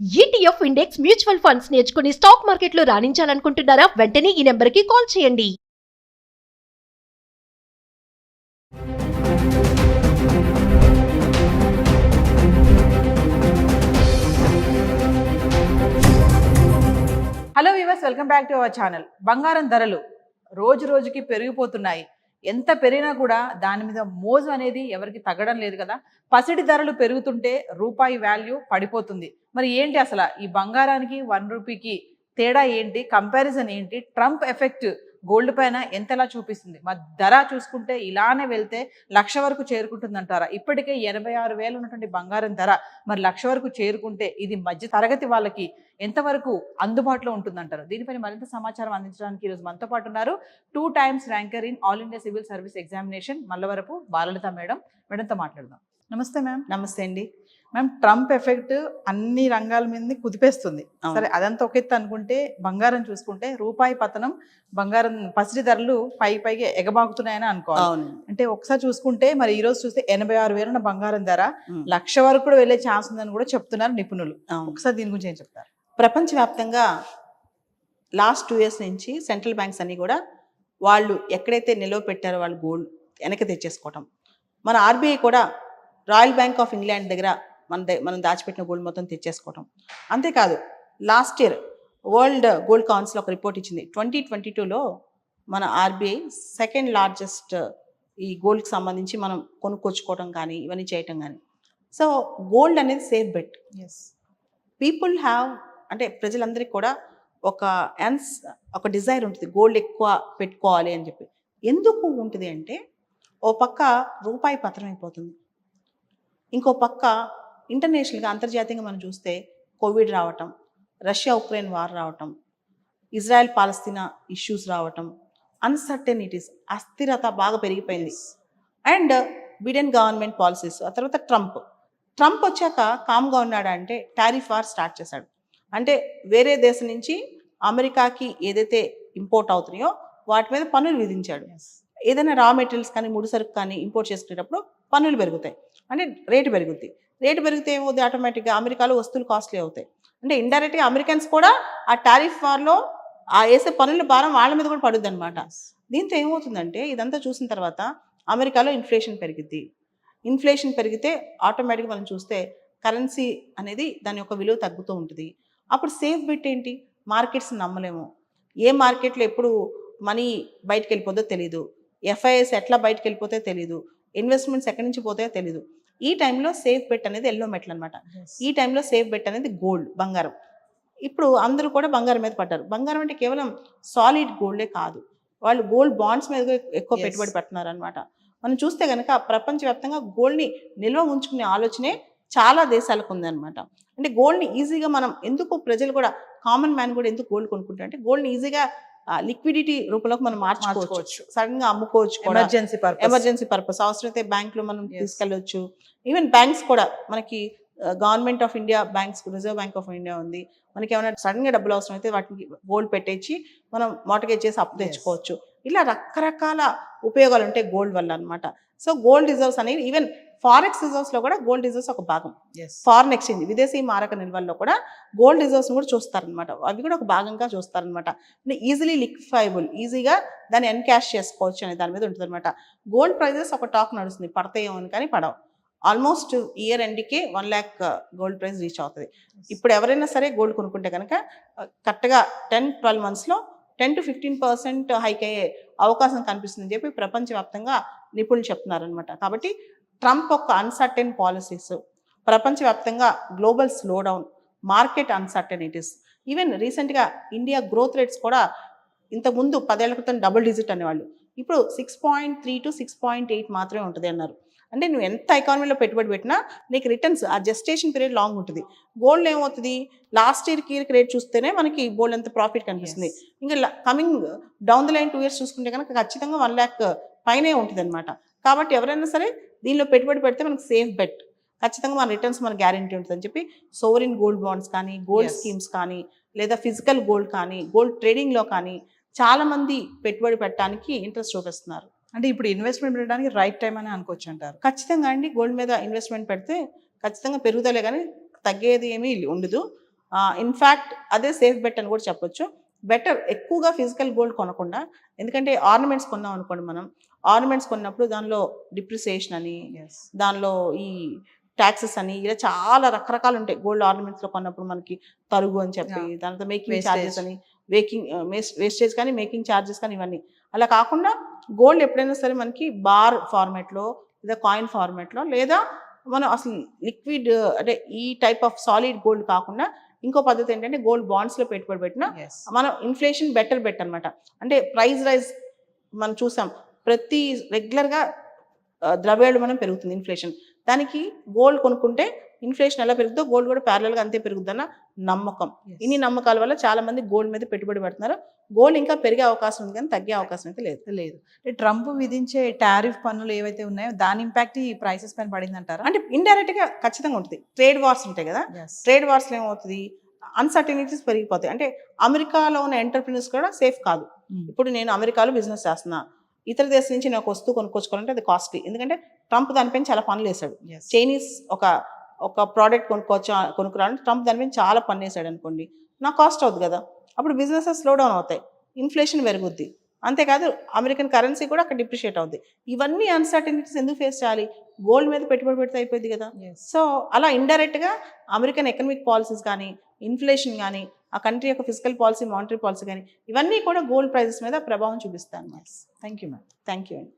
ETF index mutual funds నేర్చుకుని stock మార్కెట్లో రాణించాలనుకుంటున్నారా? వెంటనే ఈ నెంబర్కి కాల్ చేయండి. Hello viewers, welcome back to our channel. బంగారం ధరలు రోజు రోజుకి పెరిగిపోతున్నాయి. ఎంత పెరిగినా కూడా దాని మీద మోజు అనేది ఎవరికి తగ్గడం లేదు కదా. పసిడి ధరలు పెరుగుతుంటే రూపాయి వాల్యూ పడిపోతుంది. మరి ఏంటి అసలు ఈ బంగారానికి 1 రూపీకి తేడా ఏంటి, కంపారిజన్ ఏంటి, ట్రంప్ ఎఫెక్ట్ గోల్డ్ పైన ఎంతలా చూపిస్తుంది? మరి ధర చూసుకుంటే ఇలానే వెళ్తే 1,00,000 వరకు చేరుకుంటుందంటారా? ఇప్పటికే 86,000 ఉన్నటువంటి బంగారం ధర మరి 1,00,000 వరకు చేరుకుంటే ఇది మధ్య తరగతి వాళ్ళకి ఎంతవరకు అందుబాటులో ఉంటుందంటారు? దీనిపైన మరింత సమాచారం అందించడానికి ఈరోజు మనతో పాటు ఉన్నారు 2 times ranker in all India civil service examination Mallavarapu Balalatha madam. మేడంతో మాట్లాడదాం. నమస్తే మ్యామ్. నమస్తే అండి. మ్యామ్, ట్రంప్ ఎఫెక్ట్ అన్ని రంగాల మీద కుదిపేస్తుంది. సరే, అదంతా ఒక ఎత్తు అనుకుంటే బంగారం చూసుకుంటే రూపాయి పతనం, బంగారం పసిడి ధరలు పైకి ఎగబాకుతున్నాయని అనుకోవాలి. అంటే ఒకసారి చూసుకుంటే మరి ఈ రోజు చూస్తే 86,000 ఉన్న బంగారం ధర 1,00,000 వరకు కూడా వెళ్ళే ఛాన్స్ ఉందని కూడా చెప్తున్నారు నిపుణులు. ఒకసారి దీని గురించి ఏం చెప్తారు? ప్రపంచవ్యాప్తంగా లాస్ట్ 2 years నుంచి సెంట్రల్ బ్యాంక్స్ అన్ని కూడా వాళ్ళు ఎక్కడైతే నిల్వ పెట్టారో వాళ్ళు గోల్డ్ వెనక్కి తెచ్చేసుకోవటం. మన ఆర్బీఐ కూడా రాయల్ బ్యాంక్ ఆఫ్ ఇంగ్లాండ్ దగ్గర మనం దాచిపెట్టిన గోల్డ్ మొత్తం తెచ్చేసుకోవటం. అంతేకాదు, last year world gold council ఒక రిపోర్ట్ ఇచ్చింది. 2022లో మన ఆర్బీఐ సెకండ్ లార్జెస్ట్ ఈ గోల్డ్కి సంబంధించి మనం కొనుక్కొచ్చుకోవడం కానీ ఇవన్నీ చేయటం కానీ. సో గోల్డ్ అనేది సేఫ్ బెట్. పీపుల్ హ్యావ్, అంటే ప్రజలందరికీ కూడా ఒక డిజైర్ ఉంటుంది గోల్డ్ ఎక్కువ పెట్టుకోవాలి అని చెప్పి. ఎందుకు ఉంటుంది అంటే, ఓ పక్క రూపాయి పతనం అయిపోతుంది, ఇంకో పక్క ఇంటర్నేషనల్గా అంతర్జాతీయంగా మనం చూస్తే కోవిడ్ రావటం, రష్యా ఉక్రెయిన్ వార్ రావటం, ఇజ్రాయెల్ పాలస్తీనా ఇష్యూస్ రావటం, అన్సర్టెనిటీస్, అస్థిరత బాగా పెరిగిపోయింది. అండ్ బిడెన్ గవర్నమెంట్ పాలసీస్, ఆ తర్వాత ట్రంప్ వచ్చాక కామ్గా ఉన్నాడా అంటే టారిఫ్ వార్ స్టార్ట్ చేశాడు. అంటే వేరే దేశం నుంచి అమెరికాకి ఏదైతే ఇంపోర్ట్ అవుతున్నాయో వాటి మీద పన్నులు విధించాడు. ఏదైనా రా మెటీరియల్స్ కానీ ముడి సరుకు కానీ ఇంపోర్ట్ చేసుకునేటప్పుడు పన్నులు పెరుగుతాయి, అంటే రేటు పెరుగుద్ది. రేటు పెరిగితే ఏమవుతుంది, ఆటోమేటిక్గా అమెరికాలో వస్తువులు కాస్ట్లీ అవుతాయి. అంటే ఇండైరెక్ట్గా అమెరికన్స్ కూడా ఆ టారిఫ్ వార్లో ఆ వేసే పన్నుల భారం వాళ్ళ మీద కూడా పడుద్ది అనమాట. దీంతో ఏమవుతుందంటే, ఇదంతా చూసిన తర్వాత అమెరికాలో ఇన్ఫ్లేషన్ పెరిగిద్ది. ఇన్ఫ్లేషన్ పెరిగితే ఆటోమేటిక్గా మనం చూస్తే కరెన్సీ అనేది దాని యొక్క విలువ తగ్గుతూ ఉంటుంది. అప్పుడు సేఫ్ బెట్ ఏంటి? మార్కెట్స్ నమ్మలేము. ఏ మార్కెట్లో ఎప్పుడు మనీ బయటకు వెళ్ళిపోతుందో తెలీదు, ఎఫ్ఐఎస్ ఎట్లా బయటకు వెళ్ళిపోతే తెలీదు, ఇన్వెస్ట్మెంట్స్ ఎక్కడి నుంచి పోతాయో తెలీదు. ఈ టైంలో సేఫ్ బెట్ అనేది ఎల్లో మెటల్ అనమాట. ఈ టైంలో సేఫ్ బెట్ అనేది గోల్డ్, బంగారం. ఇప్పుడు అందరూ కూడా బంగారం మీద పడ్డారు. బంగారం అంటే కేవలం సాలిడ్ గోల్డే కాదు, వాళ్ళు గోల్డ్ బాండ్స్ మీద ఎక్కువ పెట్టుబడి పెడుతున్నారు అనమాట. మనం చూస్తే కనుక ప్రపంచవ్యాప్తంగా గోల్డ్ని నిల్వ ఉంచుకునే ఆలోచనే చాలా దేశాలకు ఉందన్నమాట. అంటే గోల్డ్ని ఈజీగా మనం ఎందుకు, ప్రజలు కూడా, కామన్ మ్యాన్ కూడా ఎందుకు గోల్డ్ కొనుక్కుంటారు అంటే, గోల్డ్ని ఈజీగా లిక్విడిటీ రూపంలోకి మనం మార్చుకోవచ్చు, సడన్ గా అమ్ముకోవచ్చు, ఎమర్జెన్సీ పర్పస్ అవసరమైతే బ్యాంక్ లో మనం తీసుకెళ్ళవచ్చు. ఈవెన్ బ్యాంక్స్ కూడా మనకి government of India banks, reserve bank of India ఉంది. మనకి ఏమైనా సడన్ గా డబ్బులు అవసరం అయితే వాటికి గోల్డ్ పెట్టేసి మనం మార్టగేజ్ చేసి అప్పు తెచ్చుకోవచ్చు. ఇలా రకరకాల ఉపయోగాలు ఉంటాయి గోల్డ్ వల్ల అనమాట. సో గోల్డ్ రిజర్వ్స్ అనేవి, ఈవెన్ ఫారెక్స్ రిజర్వ్స్ లో కూడా గోల్డ్ రిజర్వ్స్ ఒక భాగం. ఫారెన్ ఎక్స్చేంజ్, విదేశీ మారక నిల్వల్లో కూడా గోల్డ్ రిజర్వ్స్ కూడా చూస్తారనమాట. అవి కూడా ఒక భాగంగా చూస్తారనమాట. అంటే ఈజీలీ లిక్విఫైబుల్, ఈజీగా దాన్ని ఎన్కాష్ చేసుకోవచ్చు అనే దాని మీద ఉంటుంది అనమాట. గోల్డ్ ప్రైజెస్ ఒక టాక్ నడుస్తుంది, పడతాయేమో అని, కానీ పడవు. ఆల్మోస్ట్ ఇయర్ ఎండ్కి 1 lakh గోల్డ్ ప్రైస్ రీచ్ అవుతుంది. ఇప్పుడు ఎవరైనా సరే గోల్డ్ కొనుక్కుంటే కనుక కరెక్ట్గా 10-12 monthsలో 10 to 15% హైక్ అయ్యే అవకాశం కనిపిస్తుందని చెప్పి ప్రపంచవ్యాప్తంగా నిపుణులు చెప్తున్నారనమాట. కాబట్టి ట్రంప్ యొక్క అన్సర్టెన్ పాలసీస్, ప్రపంచవ్యాప్తంగా గ్లోబల్ స్లోడౌన్, మార్కెట్ అన్సర్టెనిటీస్, ఈవెన్ రీసెంట్గా ఇండియా గ్రోత్ రేట్స్ కూడా ఇంతకుముందు 10 ఏళ్ల క్రితం డబుల్ డిజిట్ అనేవాళ్ళు, ఇప్పుడు 6.3 to 6.8 మాత్రమే ఉంటుంది అన్నారు. అంటే నువ్వు ఎంత ఎకానమీలో పెట్టుబడి పెట్టినా నీకు రిటర్న్స్, ఆ జెస్టేషన్ పీరియడ్ లాంగ్ ఉంటుంది. గోల్డ్ ఏమవుతుంది, లాస్ట్ ఇయర్కి రేట్ చూస్తేనే మనకి గోల్డ్ ఎంత ప్రాఫిట్ కనిపిస్తుంది. ఇంకా coming down the line 2 years చూసుకుంటే కనుక ఖచ్చితంగా 1 lakh పైనే ఉంటుంది అనమాట. కాబట్టి ఎవరైనా సరే దీనిలో పెట్టుబడి పెడితే మనకు సేఫ్ బెట్, ఖచ్చితంగా మన రిటర్న్స్ మన గ్యారంటీ ఉంటుంది అని చెప్పి సోవరిన్ గోల్డ్ బాండ్స్ కానీ, గోల్డ్ స్కీమ్స్ కానీ, లేదా ఫిజికల్ గోల్డ్ కానీ, గోల్డ్ ట్రేడింగ్లో కానీ చాలా మంది పెట్టుబడి పెట్టడానికి ఇంట్రెస్ట్ చూపిస్తున్నారు. అంటే ఇప్పుడు ఇన్వెస్ట్మెంట్ పెట్టడానికి రైట్ టైం అని అనుకోవచ్చు అంటారు? ఖచ్చితంగా అండి. గోల్డ్ మీద ఇన్వెస్ట్మెంట్ పెడితే ఖచ్చితంగా పెరుగుదలే కానీ తగ్గేది ఏమీ ఉండదు. ఇన్ఫ్యాక్ట్ అదే సేఫ్ బెట్ అని కూడా చెప్పొచ్చు. బెటర్ ఎక్కువగా ఫిజికల్ గోల్డ్ కొనకుండా, ఎందుకంటే ఆర్నమెంట్స్ కొన్నాం అనుకోండి, మనం ఆర్నమెంట్స్ కొన్నప్పుడు దానిలో డిప్రిసియేషన్ అని, దానిలో ఈ ట్యాక్సెస్ అని, ఇలా చాలా రకరకాలు ఉంటాయి. గోల్డ్ ఆర్నమెంట్స్లో కొన్నప్పుడు మనకి తరుగు అని చెప్పి, దాంతో మేకింగ్ ఛార్జెస్ అని, వేస్టేజ్ కానీ మేకింగ్ ఛార్జెస్ కానీ, ఇవన్నీ అలా కాకుండా గోల్డ్ ఎప్పుడైనా సరే మనకి బార్ ఫార్మాట్లో లేదా కాయిన్ ఫార్మాట్లో, లేదా మనం అసలు లిక్విడ్ అంటే ఈ టైప్ ఆఫ్ సాలిడ్ గోల్డ్ కాకుండా ఇంకో పద్ధతి ఏంటంటే గోల్డ్ బాండ్స్లో పెట్టుబడి పెట్టిన మనం ఇన్ఫ్లేషన్ బెటర్ బెట్ అనమాట. అంటే ప్రైస్ రైజ్ మనం చూసాం, ప్రతి రెగ్యులర్గా ద్రవ్యోల్బణం పెరుగుతుంది ఇన్ఫ్లేషన్. దానికి గోల్డ్ కొనుక్కుంటే ఇన్ఫ్లేషన్ ఎలా పెరుగుతుందో గోల్డ్ కూడా ప్యారలల్గా అంతే పెరుగుతుందన్న నమ్మకం. ఇన్ని నమ్మకాల వల్ల చాలా మంది గోల్డ్ మీద పెట్టుబడి పెడుతున్నారు. గోల్డ్ ఇంకా పెరిగే అవకాశం ఉంది కానీ తగ్గే అవకాశం అయితే లేదు. ట్రంప్ విధించే టారిఫ్ పన్నులు ఏవైతే ఉన్నాయో దాని ఇంపాక్ట్ ఈ ప్రైసెస్ పైన పడింది అంటారా? అంటే ఇండైరెక్ట్ గా ఖచ్చితంగా ఉంటుంది. ట్రేడ్ వార్స్ ఉంటాయి కదా, ట్రేడ్ వార్స్లో ఏమవుతుంది, అన్సర్టనిటీస్ పెరిగిపోతాయి. అంటే అమెరికాలో ఉన్న ఎంటర్ప్రినర్స్ కూడా సేఫ్ కాదు. ఇప్పుడు నేను అమెరికాలో బిజినెస్ చేస్తున్నా, ఇతర దేశం నుంచి నాకు వస్తువు కొనుక్కోవాలంటే అది కాస్ట్లీ. ఎందుకంటే ట్రంప్ దానిపైన చాలా పనులు వేశాడు. చైనీస్ ఒక ప్రోడక్ట్ కొనుక్కురావాలంటే ట్రంప్ దానిపైన చాలా పన్ను వేసాడు అనుకోండి, నాకు కాస్ట్ అవుతుంది కదా, అప్పుడు బిజినెసెస్ స్లో డౌన్ అవుతాయి, ఇన్ఫ్లేషన్ పెరుగుద్ది. అంతేకాదు అమెరికన్ కరెన్సీ కూడా అక్కడ డిప్రిషియేట్ అవుద్ది. ఇవన్నీ అన్సర్టనిటీస్ ఎందుకు ఫేస్ చేయాలి? గోల్డ్ మీద పెట్టుబడి పెడితే అయిపోయింది కదా. సో అలా ఇండైరెక్ట్గా అమెరికన్ ఎకనామిక్ పాలసీస్ కానీ, ఇన్ఫ్లేషన్ కానీ, ఆ కంట్రీ యొక్క ఫిజికల్ పాలసీ, మానిటరీ పాలసీ కానీ, ఇవన్నీ కూడా గోల్డ్ ప్రైజెస్ మీద ప్రభావం చూపిస్తాయి అన్నమాట. Thank you ma'am. Thank you అండి.